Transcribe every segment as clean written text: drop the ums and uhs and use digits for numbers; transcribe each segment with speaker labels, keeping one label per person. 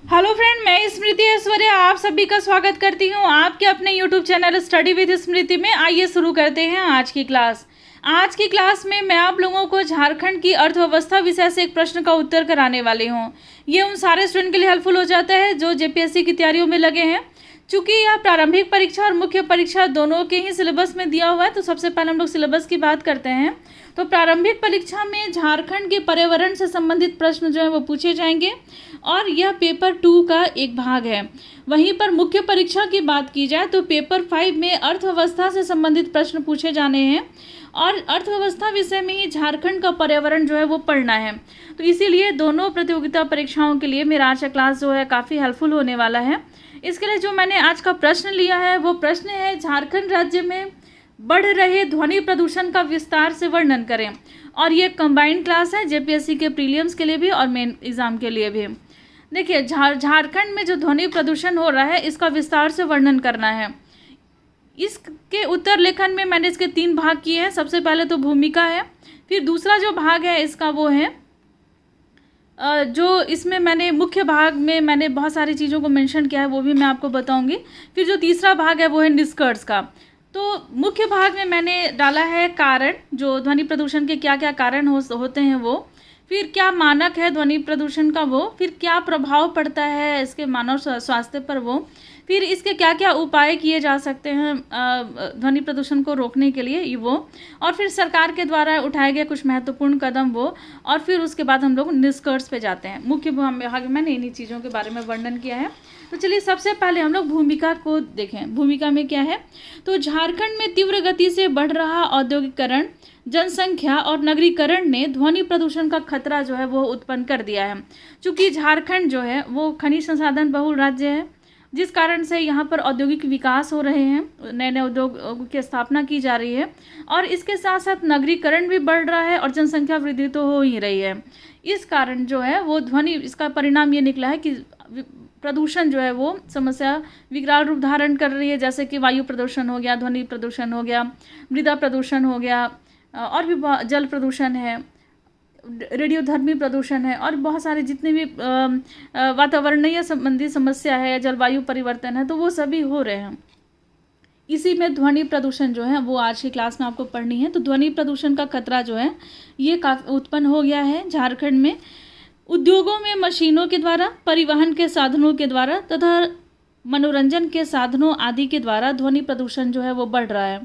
Speaker 1: Hello friend, मैं स्मृति ऐश्वर्य आप सभी का स्वागत करती हूँ आपके अपने यूट्यूब चैनल स्टडी विद स्मृति में। आइए शुरू करते हैं आज की क्लास। आज की क्लास में मैं आप लोगों को झारखंड की अर्थव्यवस्था विषय से एक प्रश्न का उत्तर कराने वाली हूँ। ये उन सारे स्टूडेंट के लिए हेल्पफुल हो जाता है जो जेपीएससी की तैयारियों में लगे हैं। चूंकि यह प्रारंभिक परीक्षा और मुख्य परीक्षा दोनों के ही सिलेबस में दिया हुआ है, तो सबसे पहले हम लोग सिलेबस की बात करते हैं। तो प्रारंभिक परीक्षा में झारखंड के पर्यावरण से संबंधित प्रश्न जो है वो पूछे जाएंगे और यह पेपर 2 का एक भाग है। वहीं पर मुख्य परीक्षा की बात की जाए तो पेपर 5 में अर्थव्यवस्था से संबंधित प्रश्न पूछे जाने हैं और अर्थव्यवस्था विषय में ही झारखंड का पर्यावरण जो है वो पढ़ना है। तो इसीलिए दोनों प्रतियोगिता परीक्षाओं के लिए मेरा आज का क्लास जो है काफ़ी हेल्पफुल होने वाला है। इसके लिए जो मैंने आज का प्रश्न लिया है वो प्रश्न है, झारखंड राज्य में बढ़ रहे ध्वनि प्रदूषण का विस्तार से वर्णन करें। और ये कंबाइंड क्लास है जेपीएससी के प्रीलिम्स के लिए भी और मेन एग्जाम के लिए भी। देखिए, झारखंड में जो ध्वनि प्रदूषण हो रहा है इसका विस्तार से वर्णन करना है। इसके उत्तर लेखन में मैंने इसके 3 भाग किए हैं। सबसे पहले तो भूमिका है, फिर दूसरा जो भाग है इसका वो है जो इसमें मैंने मुख्य भाग में मैंने बहुत सारी चीज़ों को मेंशन किया है, वो भी मैं आपको बताऊंगी। फिर जो तीसरा भाग है वो है निष्कर्ष का। तो मुख्य भाग में मैंने डाला है कारण, जो ध्वनि प्रदूषण के क्या क्या कारण होते हैं वो, फिर क्या मानक है ध्वनि प्रदूषण का वो, फिर क्या प्रभाव पड़ता है इसके मानव स्वास्थ्य पर वो, फिर इसके क्या क्या उपाय किए जा सकते हैं ध्वनि प्रदूषण को रोकने के लिए ये वो, और फिर सरकार के द्वारा उठाए गए कुछ महत्वपूर्ण कदम वो, और फिर उसके बाद हम लोग निष्कर्ष पे जाते हैं। मुख्य भाग में मैंने इन्हीं चीज़ों के बारे में वर्णन किया है। तो चलिए सबसे पहले हम लोग भूमिका को देखें। भूमिका में क्या है, तो झारखंड में तीव्र गति से बढ़ रहा औद्योगिकरण, जनसंख्या और नगरीकरण ने ध्वनि प्रदूषण का खतरा जो है वो उत्पन्न कर दिया है। चूँकि झारखंड जो है वो खनिज संसाधन बहुल राज्य है, जिस कारण से यहाँ पर औद्योगिक विकास हो रहे हैं, नए नए उद्योग की स्थापना की जा रही है और इसके साथ साथ नगरीकरण भी बढ़ रहा है और जनसंख्या वृद्धि तो हो ही रही है। इस कारण जो है वो ध्वनि, इसका परिणाम ये निकला है कि प्रदूषण जो है वो समस्या विकराल रूप धारण कर रही है, जैसे कि वायु प्रदूषण हो गया, ध्वनि प्रदूषण हो गया, मृदा प्रदूषण हो गया, और भी जल प्रदूषण है, रेडियोधर्मी प्रदूषण है, और बहुत सारे जितने भी वातावरणीय संबंधी समस्या है, जलवायु परिवर्तन है, तो वो सभी हो रहे हैं। इसी में ध्वनि प्रदूषण जो है वो आज की क्लास में आपको पढ़नी है। तो ध्वनि प्रदूषण का खतरा जो है ये काफ़ी उत्पन्न हो गया है झारखंड में। उद्योगों में मशीनों के द्वारा, परिवहन के साधनों के द्वारा तथा मनोरंजन के साधनों आदि के द्वारा ध्वनि प्रदूषण जो है वो बढ़ रहा है।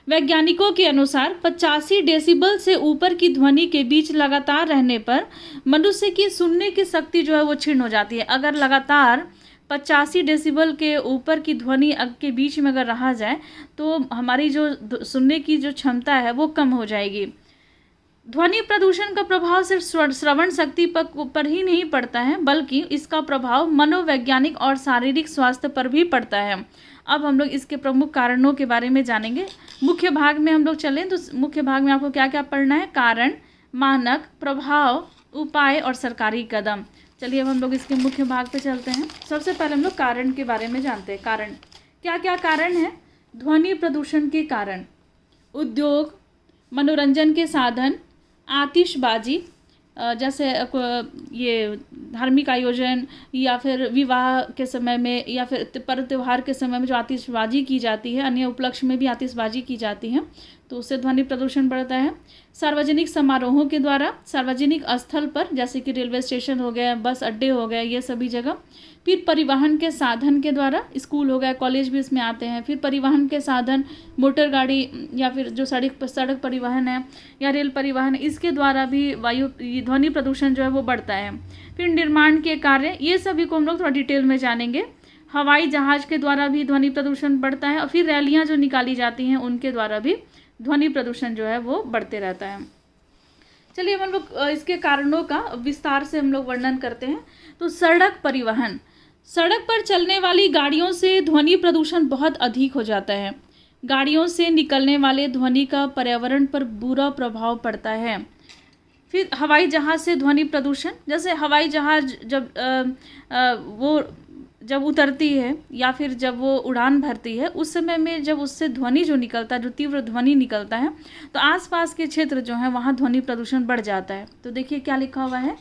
Speaker 1: वैज्ञानिकों के अनुसार 85 डेसिबल से ऊपर की ध्वनि के बीच लगातार रहने पर मनुष्य की सुनने की शक्ति जो है वो क्षीण हो जाती है। अगर लगातार 85 डेसिबल के ऊपर की ध्वनि के बीच में अगर रहा जाए तो हमारी जो सुनने की जो क्षमता है वो कम हो जाएगी। ध्वनि प्रदूषण का प्रभाव सिर्फ श्रवण शक्ति पर ही नहीं पड़ता है, बल्कि इसका प्रभाव मनोवैज्ञानिक और शारीरिक स्वास्थ्य पर भी पड़ता है। अब हम लोग इसके प्रमुख कारणों के बारे में जानेंगे। मुख्य भाग में हम लोग चलें तो मुख्य भाग में आपको क्या क्या पढ़ना है, कारण, मानक, प्रभाव, उपाय और सरकारी कदम। चलिए अब हम लोग इसके मुख्य भाग पे चलते हैं। सबसे पहले हम लोग कारण के बारे में जानते हैं। कारण, क्या क्या कारण है ध्वनि प्रदूषण के कारण? उद्योग, मनोरंजन के साधन, आतिशबाजी, जैसे ये धार्मिक आयोजन या फिर विवाह के समय में या फिर पर्व त्यौहार के समय में जो आतिशबाजी की जाती है, अन्य उपलक्ष्य में भी आतिशबाजी की जाती है, तो उससे ध्वनि प्रदूषण बढ़ता है। सार्वजनिक समारोहों के द्वारा, सार्वजनिक स्थल पर जैसे कि रेलवे स्टेशन हो गया, बस अड्डे हो गए, ये सभी जगह। फिर परिवहन के साधन के द्वारा, स्कूल हो गया, कॉलेज भी इसमें आते हैं। फिर परिवहन के साधन, मोटर गाड़ी या फिर जो सड़क परिवहन है या रेल परिवहन, इसके द्वारा भी ध्वनि प्रदूषण जो है वो बढ़ता है। फिर निर्माण के कार्य, ये सभी को हम लोग थोड़ा डिटेल में जानेंगे। हवाई जहाज के द्वारा भी ध्वनि प्रदूषण बढ़ता है और फिर रैलियाँ जो निकाली जाती हैं उनके द्वारा भी ध्वनि प्रदूषण जो है वो बढ़ते रहता है। चलिए हम लोग इसके कारणों का विस्तार से हम लोग वर्णन करते हैं। तो सड़क परिवहन, सड़क पर चलने वाली गाड़ियों से ध्वनि प्रदूषण बहुत अधिक हो जाता है। गाड़ियों से निकलने वाले ध्वनि का पर्यावरण पर बुरा प्रभाव पड़ता है। फिर हवाई जहाज़ से ध्वनि प्रदूषण, जैसे हवाई जहाज़ जब उतरती है या फिर जब वो उड़ान भरती है, उस समय में जब उससे ध्वनि जो निकलता है, जो तीव्र ध्वनि निकलता है, तो आसपास के क्षेत्र जो है वहाँ ध्वनि प्रदूषण बढ़ जाता है। तो देखिए क्या लिखा हुआ है,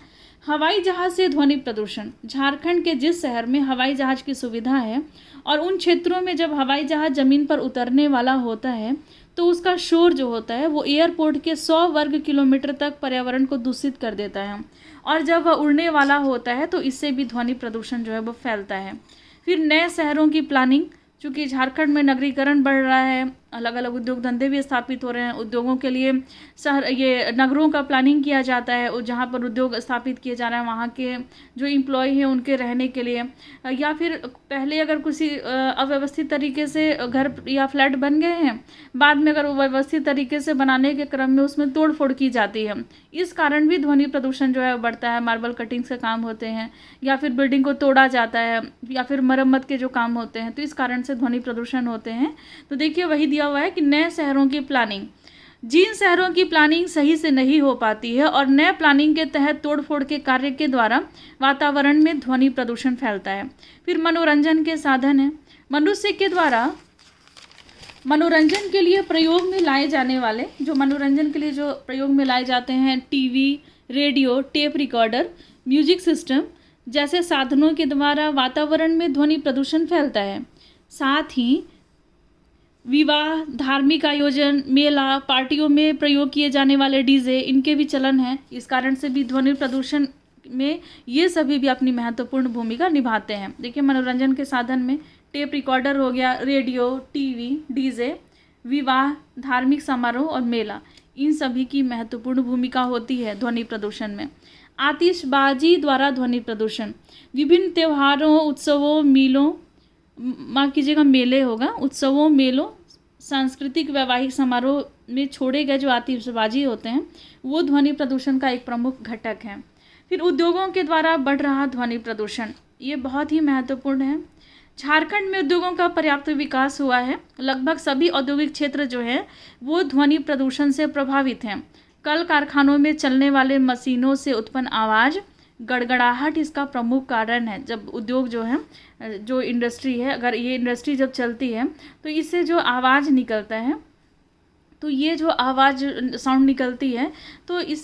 Speaker 1: हवाई जहाज़ से ध्वनि प्रदूषण। झारखंड के जिस शहर में हवाई जहाज़ की सुविधा है और उन क्षेत्रों में जब हवाई जहाज़ ज़मीन पर उतरने वाला होता है तो उसका शोर जो होता है वो एयरपोर्ट के 100 वर्ग किलोमीटर तक पर्यावरण को दूषित कर देता है, और जब वह उड़ने वाला होता है तो इससे भी ध्वनि प्रदूषण जो है वो फैलता है। फिर नए शहरों की प्लानिंग, चूँकि झारखंड में नगरीकरण बढ़ रहा है, अलग अलग उद्योग धंधे भी स्थापित हो रहे हैं, उद्योगों के लिए शहर ये नगरों का प्लानिंग किया जाता है, और जहाँ पर उद्योग स्थापित किए जा रहे हैं वहाँ के जो एम्प्लॉय हैं उनके रहने के लिए, या फिर पहले अगर किसी अव्यवस्थित तरीके से घर या फ्लैट बन गए हैं, बाद में अगर व्यवस्थित तरीके से बनाने के क्रम में उसमें तोड़ फोड़ की जाती है, इस कारण भी ध्वनि प्रदूषण जो है बढ़ता है। मार्बल कटिंग्स के काम होते हैं, या फिर बिल्डिंग को तोड़ा जाता है, या फिर मरम्मत के जो काम होते हैं, तो इस कारण से ध्वनि प्रदूषण होते हैं। तो देखिए वही दिया हुआ है कि नए शहरों की प्लानिंग, जिन शहरों की प्लानिंग सही से नहीं हो पाती है और नए प्लानिंग के तहत तोड़फोड़ के कार्य के द्वारा वातावरण में ध्वनि प्रदूषण फैलता है। फिर मनोरंजन के साधन है। मनुष्य के द्वारा मनोरंजन के लिए प्रयोग में लाए जाने वाले, जो मनोरंजन के लिए जो प्रयोग में लाए जाते हैं, TV, radio, tape recorder, music system जैसे साधनों के द्वारा वातावरण में ध्वनि प्रदूषण फैलता है। साथ ही विवाह, धार्मिक आयोजन, मेला, पार्टियों में प्रयोग किए जाने वाले डीजे, इनके भी चलन है। इस कारण से भी ध्वनि प्रदूषण में ये सभी भी अपनी महत्वपूर्ण भूमिका निभाते हैं। देखिए मनोरंजन के साधन में टेप रिकॉर्डर हो गया, रेडियो, टीवी, डीजे, विवाह, धार्मिक समारोह और मेला, इन सभी की महत्वपूर्ण भूमिका होती है ध्वनि प्रदूषण में। आतिशबाजी द्वारा ध्वनि प्रदूषण। विभिन्न त्योहारों, उत्सवों, मेलों, माफ़ कीजिएगा मेले होगा, उत्सवों, मेलों, सांस्कृतिक वैवाहिक समारोह में छोड़े गए जो आतिशबाजी होते हैं वो ध्वनि प्रदूषण का एक प्रमुख घटक है। फिर उद्योगों के द्वारा बढ़ रहा ध्वनि प्रदूषण, ये बहुत ही महत्वपूर्ण है। झारखंड में उद्योगों का पर्याप्त विकास हुआ है। लगभग सभी औद्योगिक क्षेत्र जो है वो ध्वनि प्रदूषण से प्रभावित हैं। कल कारखानों में चलने वाले मशीनों से उत्पन्न आवाज़, गड़गड़ाहट इसका प्रमुख कारण है। जब उद्योग जो है, जो इंडस्ट्री है, अगर ये इंडस्ट्री जब चलती है तो इससे जो आवाज़ निकलता है, तो ये जो आवाज़ साउंड निकलती है तो ये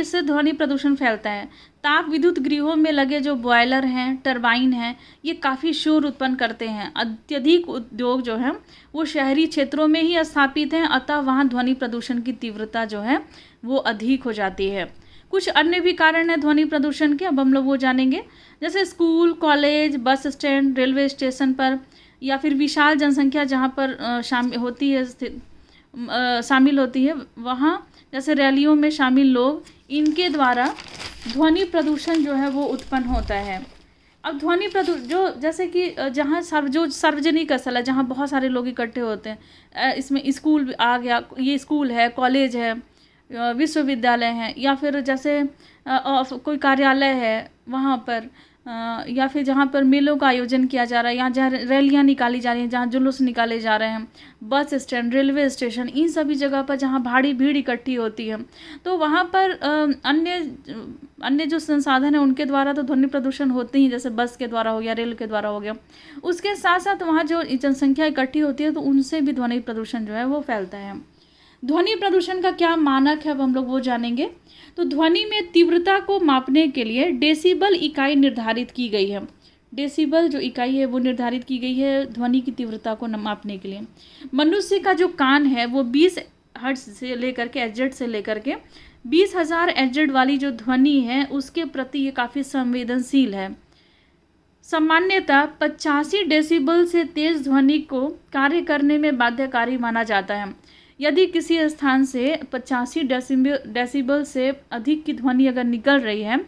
Speaker 1: से ध्वनि प्रदूषण फैलता है। ताप विद्युत गृहों में लगे जो बॉयलर हैं, टरबाइन हैं, ये काफ़ी शोर उत्पन्न करते हैं। अत्यधिक उद्योग जो है वो शहरी क्षेत्रों में ही स्थापित हैं, अतः वहाँ ध्वनि प्रदूषण की तीव्रता जो है वो अधिक हो जाती है। कुछ अन्य भी कारण है ध्वनि प्रदूषण के, अब हम लोग वो जानेंगे। जैसे school, college, bus stand, railway station पर, या फिर विशाल जनसंख्या जहाँ पर शामिल होती है, वहाँ जैसे रैलियों में शामिल लोग, इनके द्वारा ध्वनि प्रदूषण जो है वो उत्पन्न होता है। अब ध्वनि प्रदूषण जो जैसे कि जहाँ जो सार्वजनिक स्थल है, जहाँ बहुत सारे लोग इकट्ठे होते हैं, इसमें स्कूल आ गया, ये स्कूल है, कॉलेज है, विश्वविद्यालय हैं, या फिर जैसे कोई कार्यालय है वहाँ पर, या फिर जहाँ पर मेलों का आयोजन किया जा रहा है, यहाँ जहाँ रैलियाँ निकाली जा रही हैं, जहाँ जुलूस निकाले जा रहे हैं, बस स्टैंड, रेलवे स्टेशन, इन सभी जगह पर जहाँ भारी भीड़ इकट्ठी होती है, तो वहाँ पर अन्य जो संसाधन है उनके द्वारा तो ध्वनि प्रदूषण होते ही, जैसे बस के द्वारा हो गया, रेल के द्वारा हो गया। उसके साथ साथ वहाँ जो जनसंख्या इकट्ठी होती है तो उनसे भी ध्वनि प्रदूषण जो है वो फैलता है। ध्वनि प्रदूषण का क्या मानक है, अब हम लोग वो जानेंगे। तो ध्वनि में तीव्रता को मापने के लिए डेसिबल इकाई निर्धारित की गई है। डेसिबल जो इकाई है वो निर्धारित की गई है ध्वनि की तीव्रता को मापने के लिए। मनुष्य का जो कान है वो 20 हर्ट्ज से लेकर के, एचजेड से लेकर के 20,000 एचजेड वाली जो ध्वनि है उसके प्रति ये काफ़ी संवेदनशील है। सामान्यतः 85 डेसिबल से तेज ध्वनि को कार्य करने में बाध्यकारी माना जाता है। यदि किसी स्थान से 85 डेसिबल से अधिक की ध्वनि अगर निकल रही है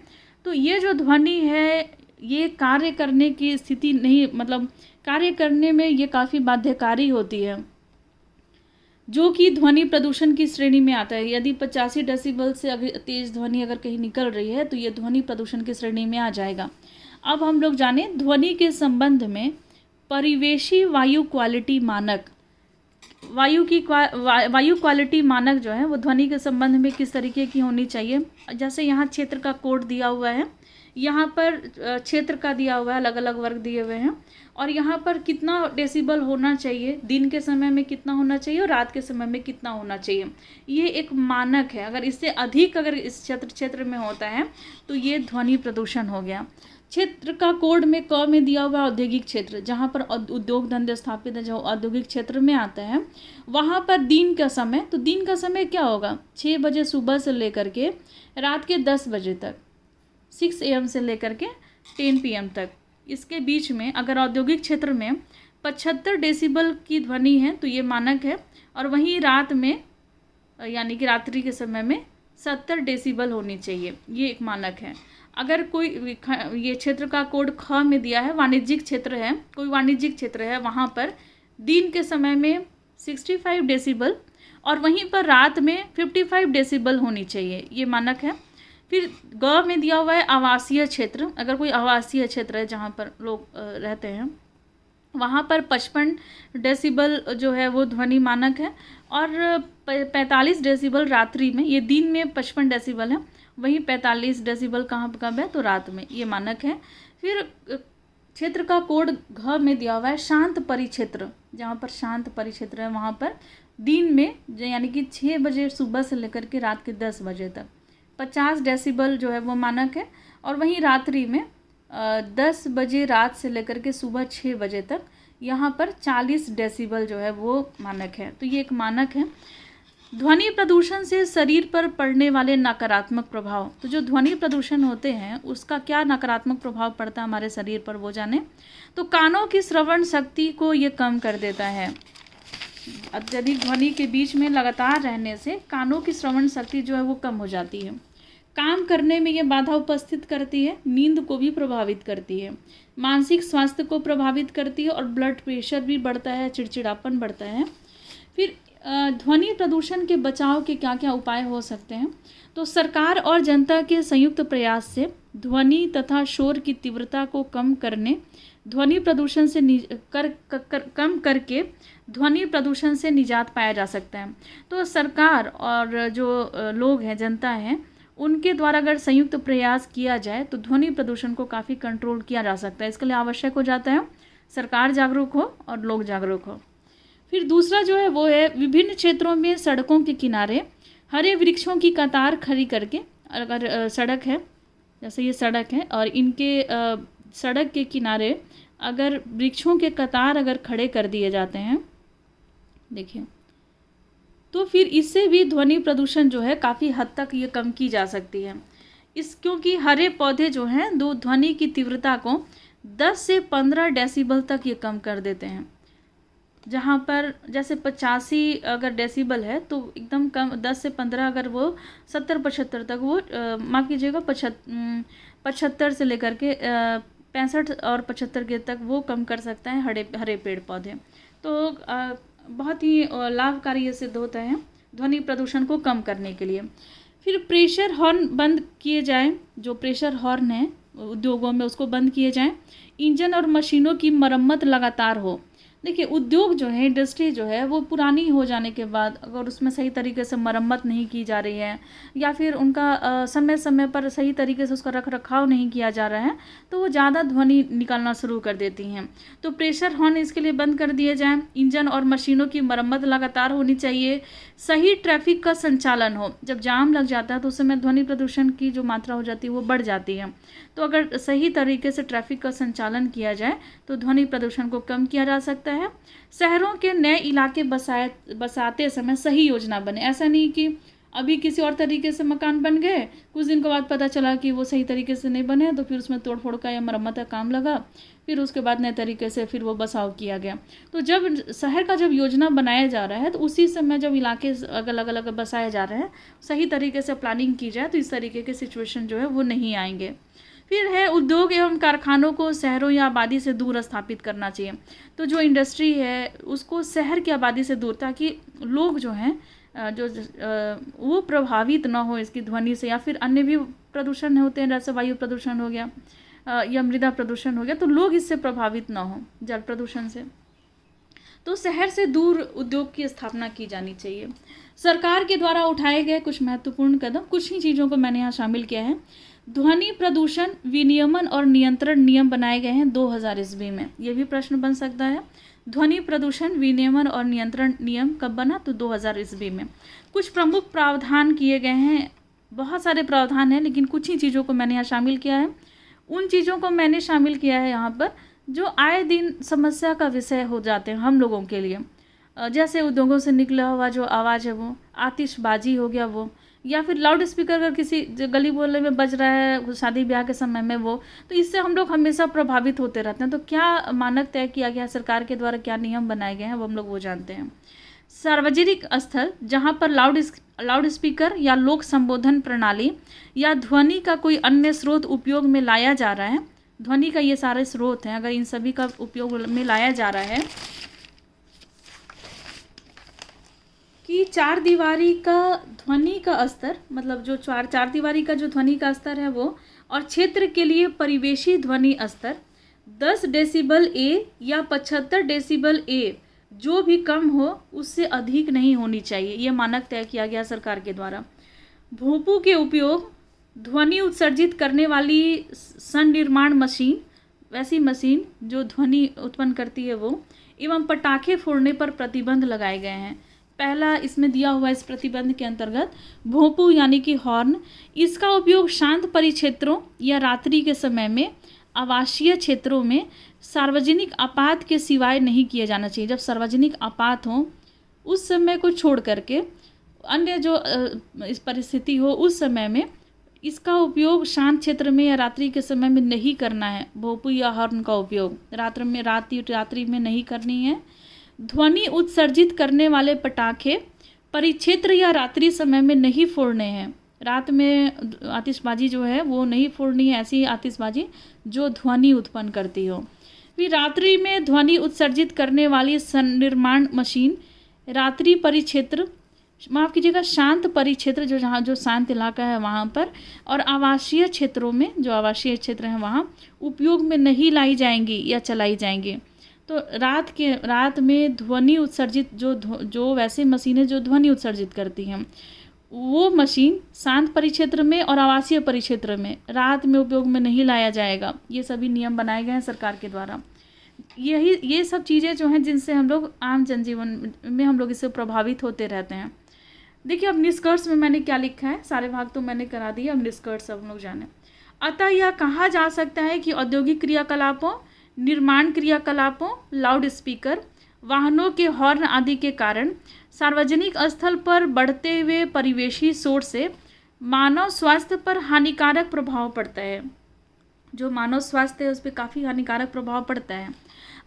Speaker 1: तो ये जो ध्वनि है ये कार्य करने की स्थिति नहीं, मतलब कार्य करने में ये काफ़ी बाध्यकारी होती है, जो कि ध्वनि प्रदूषण की श्रेणी में आता है। यदि 85 डेसिबल से तेज ध्वनि अगर कहीं निकल रही है तो ये ध्वनि प्रदूषण की श्रेणी में आ जाएगा। अब हम लोग जाने ध्वनि के संबंध में परिवेशी वायु क्वालिटी मानक। वायु क्वालिटी मानक जो है वो ध्वनि के संबंध में किस तरीके की होनी चाहिए। जैसे यहाँ क्षेत्र का कोड दिया हुआ है यहाँ पर क्षेत्र का दिया हुआ है, अलग अलग वर्ग दिए हुए हैं, और यहाँ पर कितना डेसिबल होना चाहिए, दिन के समय में कितना होना चाहिए और रात के समय में कितना होना चाहिए, ये एक मानक है। अगर इससे अधिक अगर इस क्षेत्र में होता है तो ये ध्वनि प्रदूषण हो गया। क्षेत्र का कोड में क में दिया हुआ औद्योगिक क्षेत्र, जहाँ पर उद्योग धंधे स्थापित है, जो औद्योगिक क्षेत्र में आता है, वहाँ पर दिन का समय, तो दिन का समय क्या होगा, 6 बजे सुबह से लेकर के रात के 10 बजे तक, 6 AM से लेकर के 10 PM तक, इसके बीच में अगर औद्योगिक क्षेत्र में 75 डेसिबल की ध्वनि है तो ये मानक है। और वहीं रात में यानी कि रात्रि के समय में 70 डेसिबल होनी चाहिए, ये एक मानक है। अगर कोई ये क्षेत्र का कोड ख में दिया है, वाणिज्यिक क्षेत्र है, कोई वाणिज्यिक क्षेत्र है, वहाँ पर दिन के समय में 65 डेसिबल और वहीं पर रात में 55 डेसिबल होनी चाहिए, ये मानक है। फिर ग में दिया हुआ है आवासीय क्षेत्र, अगर कोई आवासीय क्षेत्र है जहाँ पर लोग रहते हैं, वहाँ पर 55 डेसिबल जो है वो ध्वनि मानक है। और 45 डेसिबल रात्रि में, ये दिन में 55 डेसिबल है, वहीं 45 डेसिबल कहाँ कब है, तो रात में, ये मानक है। फिर क्षेत्र का कोड घ में दिया हुआ है शांत परिक्षेत्र, जहाँ पर शांत परिक्षेत्र है वहाँ पर दिन में यानी कि 6 बजे सुबह से लेकर के रात के 10 बजे तक 50 डेसिबल जो है वो मानक है। और वहीं रात्रि में 10 बजे रात से लेकर के सुबह 6 बजे तक यहाँ पर 40 डेसिबल जो है वो मानक है, तो ये एक मानक है। ध्वनि प्रदूषण से शरीर पर पड़ने वाले नकारात्मक प्रभाव, तो जो ध्वनि प्रदूषण होते हैं उसका क्या नकारात्मक प्रभाव पड़ता है हमारे शरीर पर, वो जाने। तो कानों की श्रवण शक्ति को ये कम कर देता है। अत्यधिक ध्वनि के बीच में लगातार रहने से कानों की श्रवण शक्ति जो है वो कम हो जाती है। काम करने में ये बाधा उपस्थित करती है, नींद को भी प्रभावित करती है, मानसिक स्वास्थ्य को प्रभावित करती है और ब्लड प्रेशर भी बढ़ता है, चिड़चिड़ापन बढ़ता है। फिर ध्वनि प्रदूषण के बचाव के क्या क्या उपाय हो सकते हैं, तो सरकार और जनता के संयुक्त प्रयास से ध्वनि तथा शोर की तीव्रता को कम करने, ध्वनि प्रदूषण से कम करके ध्वनि प्रदूषण से निजात पाया जा सकता है। तो सरकार और जो लोग हैं, जनता हैं, उनके द्वारा अगर संयुक्त प्रयास किया जाए तो ध्वनि प्रदूषण को काफ़ी कंट्रोल किया जा सकता है। इसके लिए आवश्यक हो जाता है सरकार जागरूक हो और लोग जागरूक हो। फिर दूसरा जो है वो है विभिन्न क्षेत्रों में सड़कों के किनारे हरे वृक्षों की कतार खड़ी करके, अगर सड़क है, जैसे ये सड़क है और इनके सड़क के किनारे अगर वृक्षों के कतार अगर खड़े कर दिए जाते हैं, देखिए, तो फिर इससे भी ध्वनि प्रदूषण जो है काफ़ी हद तक ये कम की जा सकती है। क्योंकि हरे पौधे जो हैं दो ध्वनि की तीव्रता को 10 से 15 डेसिबल तक ये कम कर देते हैं। जहाँ पर जैसे 85 अगर डेसिबल है तो एकदम कम, 10 से 15 अगर वो 70-75 तक वो माफ़ कीजिएगा 75 से लेकर के 65 और 75 के तक वो कम कर सकता है हरे पेड़ पौधे। तो बहुत ही लाभकारी ये सिद्ध होता है ध्वनि प्रदूषण को कम करने के लिए। फिर प्रेशर हॉर्न बंद किए जाएं, जो प्रेशर हॉर्न है उद्योगों में उसको बंद किए जाएं। इंजन और मशीनों की मरम्मत लगातार हो। देखिए, उद्योग जो है, इंडस्ट्री जो है, वो पुरानी हो जाने के बाद अगर उसमें सही तरीके से मरम्मत नहीं की जा रही है या फिर उनका समय समय पर सही तरीके से उसका रख रखाव नहीं किया जा रहा है तो वो ज़्यादा ध्वनि निकालना शुरू कर देती हैं। तो प्रेशर हॉर्न इसके लिए बंद कर दिए जाएं। इंजन और मशीनों की मरम्मत लगातार होनी चाहिए। सही ट्रैफिक का संचालन हो। जब जाम लग जाता है तो उस समय ध्वनि प्रदूषण की जो मात्रा हो जाती है वो बढ़ जाती है। तो अगर सही तरीके से ट्रैफिक का संचालन किया जाए तो ध्वनि प्रदूषण को कम किया जा सकता है। शहरों के नए इलाके बसाते समय सही योजना बने। ऐसा नहीं कि अभी किसी और तरीके से मकान बन गए, कुछ दिन के बाद पता चला कि वो सही तरीके से नहीं बने तो फिर उसमें तोड़फोड़ का या मरम्मत का काम लगा, फिर उसके बाद नए तरीके से फिर वो बसाव किया गया। तो जब शहर का जब योजना बनाया जा रहा है तो उसी समय जब इलाके अलग अलग बसाए जा रहे हैं, सही तरीके से प्लानिंग की जाए तो इस तरीके के सिचुएशन जो है वो नहीं आएंगे। फिर है उद्योग एवं कारखानों को शहरों या आबादी से दूर स्थापित करना चाहिए। तो जो इंडस्ट्री है उसको शहर की आबादी से दूर, ताकि लोग जो हैं वो प्रभावित ना हो इसकी ध्वनि से। या फिर अन्य भी प्रदूषण होते हैं, जैसे वायु प्रदूषण हो गया या मृदा प्रदूषण हो गया, तो लोग इससे प्रभावित ना हो जल प्रदूषण से। तो शहर से दूर उद्योग की स्थापना की जानी चाहिए। सरकार के द्वारा उठाए गए कुछ महत्वपूर्ण कदम, कुछ ही चीज़ों को मैंने यहाँ शामिल किया है। ध्वनि प्रदूषण विनियमन और नियंत्रण नियम बनाए गए हैं 2000 ईस्वी में। ये भी प्रश्न बन सकता है। ध्वनि प्रदूषण विनियमन और नियंत्रण नियम कब बना? तो 2000 ईस्वी में। कुछ प्रमुख प्रावधान किए गए हैं, बहुत सारे प्रावधान हैं, लेकिन कुछ ही चीज़ों को मैंने यहाँ शामिल किया है। उन चीज़ों को मैंने शामिल किया है यहाँ पर जो आए दिन समस्या का विषय हो जाते हैं हम लोगों के लिए। जैसे उद्योगों से निकला हुआ जो आवाज़ है वो, आतिशबाजी हो गया वो, या फिर लाउड स्पीकर अगर किसी गली मोहल्ले में बज रहा है शादी ब्याह के समय में वो, तो इससे हम लोग हमेशा प्रभावित होते रहते हैं। तो क्या मानक तय किया गया है सरकार के द्वारा, क्या नियम बनाए गए हैं वो हम लोग वो जानते हैं। सार्वजनिक स्थल जहाँ पर लाउड स्पीकर या लोक संबोधन प्रणाली या ध्वनि का कोई अन्य स्रोत उपयोग में लाया जा रहा है, ध्वनि का ये सारे स्रोत हैं, अगर इन सभी का उपयोग में लाया जा रहा है कि चार दीवारी का ध्वनि का स्तर, मतलब जो चार दीवारी का जो ध्वनि का स्तर है वो, और क्षेत्र के लिए परिवेशी ध्वनि स्तर 10 डेसिबल ए या 75 डेसिबल ए जो भी कम हो उससे अधिक नहीं होनी चाहिए। ये मानक तय किया गया सरकार के द्वारा। भोंपू के उपयोग ध्वनि उत्सर्जित करने वाली सन्निर्माण मशीन, वैसी मशीन जो ध्वनि उत्पन्न करती है वो, एवं पटाखे फोड़ने पर प्रतिबंध लगाए गए हैं। पहला इसमें दिया हुआ इस प्रतिबंध के अंतर्गत भोंपू यानी कि हॉर्न, इसका उपयोग शांत परिक्षेत्रों या रात्रि के समय में आवासीय क्षेत्रों में सार्वजनिक आपात के सिवाय नहीं किया जाना चाहिए। जब सार्वजनिक आपात हो उस समय को छोड़ करके अन्य जो इस परिस्थिति हो उस समय में इसका उपयोग शांत क्षेत्र में या रात्रि के समय में नहीं करना है। भोंपू या हॉर्न का उपयोग रात्रि में नहीं करनी है। ध्वनि उत्सर्जित करने वाले पटाखे परिक्षेत्र या रात्रि समय में नहीं फोड़ने हैं। रात में आतिशबाजी जो है वो नहीं फोड़नी है, ऐसी आतिशबाजी जो ध्वनि उत्पन्न करती हो। फिर रात्रि में ध्वनि उत्सर्जित करने वाली सन्निर्माण मशीन रात्रि परिक्षेत्र, माफ़ कीजिएगा, शांत परिक्षेत्र जो जहाँ जो शांत इलाका है वहाँ पर, और आवासीय क्षेत्रों में जो आवासीय क्षेत्र हैं वहाँ उपयोग में नहीं लाई जाएंगी या चलाई जाएंगी। तो रात में ध्वनि उत्सर्जित जो वैसे मशीनें जो ध्वनि उत्सर्जित करती हैं वो मशीन शांत परिक्षेत्र में और आवासीय परिक्षेत्र में रात में उपयोग में नहीं लाया जाएगा। ये सभी नियम बनाए गए हैं सरकार के द्वारा। ये सब चीज़ें जो हैं जिनसे हम लोग आम जनजीवन में हम लोग इससे प्रभावित होते रहते हैं। देखिए अब निष्कर्ष में मैंने क्या लिखा है, सारे भाग तो मैंने करा दिए, अब निष्कर्ष हम लोग जाने। अतः यह कहा जा सकता है कि औद्योगिक क्रियाकलापों, निर्माण क्रियाकलापों, लाउड स्पीकर, वाहनों के हॉर्न आदि के कारण सार्वजनिक स्थल पर बढ़ते हुए परिवेशी शोर से मानव स्वास्थ्य पर हानिकारक प्रभाव पड़ता है। जो मानव स्वास्थ्य है उस पर काफ़ी हानिकारक प्रभाव पड़ता है।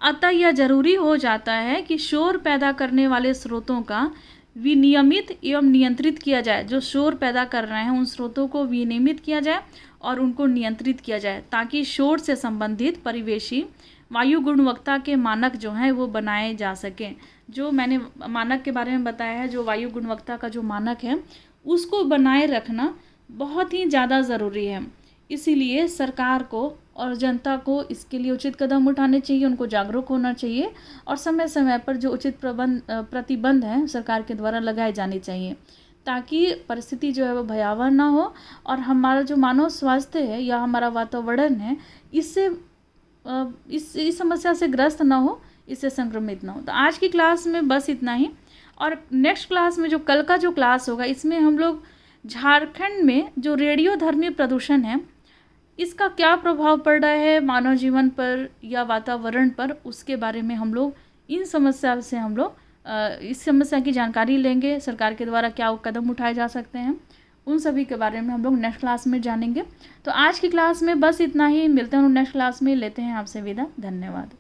Speaker 1: अतः यह जरूरी हो जाता है कि शोर पैदा करने वाले स्रोतों का विनियमित एवं नियंत्रित किया जाए। जो शोर पैदा कर रहे हैं उन स्रोतों को विनियमित किया जाए और उनको नियंत्रित किया जाए, ताकि शोर से संबंधित परिवेशी वायु गुणवत्ता के मानक जो हैं वो बनाए जा सकें। जो मैंने मानक के बारे में बताया है, जो वायु गुणवत्ता का जो मानक है उसको बनाए रखना बहुत ही ज़्यादा ज़रूरी है। इसीलिए सरकार को और जनता को इसके लिए उचित कदम उठाने चाहिए, उनको जागरूक होना चाहिए और समय समय पर जो उचित प्रतिबंध हैं सरकार के द्वारा लगाए जाने चाहिए, ताकि परिस्थिति जो है वो भयावह ना हो और हमारा जो मानव स्वास्थ्य है या हमारा वातावरण है इससे इस समस्या से ग्रस्त ना हो, इससे संक्रमित ना हो। तो आज की क्लास में बस इतना ही, और नेक्स्ट क्लास में जो कल का जो क्लास होगा इसमें हम लोग झारखंड में जो रेडियोधर्मी प्रदूषण है इसका क्या प्रभाव पड़ रहा है मानव जीवन पर या वातावरण पर, उसके बारे में हम लोग इस समस्या की जानकारी लेंगे। सरकार के द्वारा क्या कदम उठाए जा सकते हैं उन सभी के बारे में हम लोग नेक्स्ट क्लास में जानेंगे। तो आज की क्लास में बस इतना ही, मिलते हैं नेक्स्ट क्लास में, लेते हैं आपसे विदा। धन्यवाद।